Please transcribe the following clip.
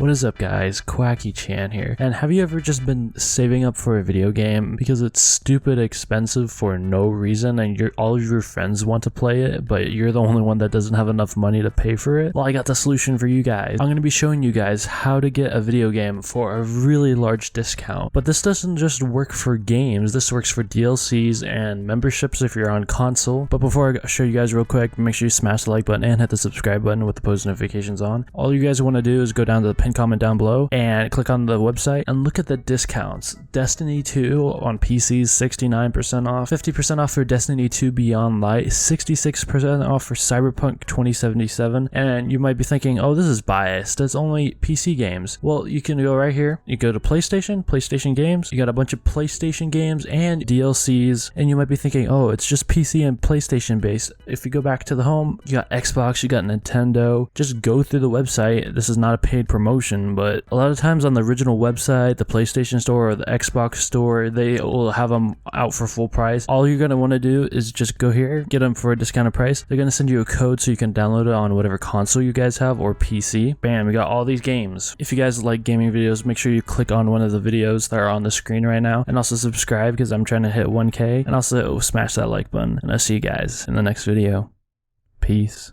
What is up guys, Quackychan here, and have you ever just been saving up for a video game because it's stupid expensive for no reason and all of your friends want to play it, but you're the only one that doesn't have enough money to pay for it? Well, I got the solution for you guys. I'm going to be showing you guys how to get a video game for a really large discount, but this doesn't just work for games, this works for DLCs and memberships if you're on console. But before I show you guys real quick, make sure you smash the like button and hit the subscribe button with the post notifications on. All you guys want to do is go down to the pinned comment down below and click on the website and look at the discounts. Destiny 2 on PCs 69% off, 50% off for Destiny 2 Beyond Light, 66% off for Cyberpunk 2077. And you might be thinking, oh, this is biased, that's only PC games. Well, you can go right here, you go to PlayStation games, you got a bunch of PlayStation games and DLCs, and you might be thinking, oh, it's just PC and PlayStation based. If you go back to the home, you got Xbox, you got Nintendo. Just go through the website. This is not a paid promotion, but a lot of times on the original website, the PlayStation store or the Xbox store, they will have them out for full price. All you're going to want to do is just go here, get them for a discounted price. They're going to send you a code so you can download it on whatever console you guys have or PC. Bam, we got all these games. If you guys like gaming videos, make sure you click on one of the videos that are on the screen right now, and also subscribe because I'm trying to hit 1K, and also smash that like button, and I'll see you guys in the next video. Peace.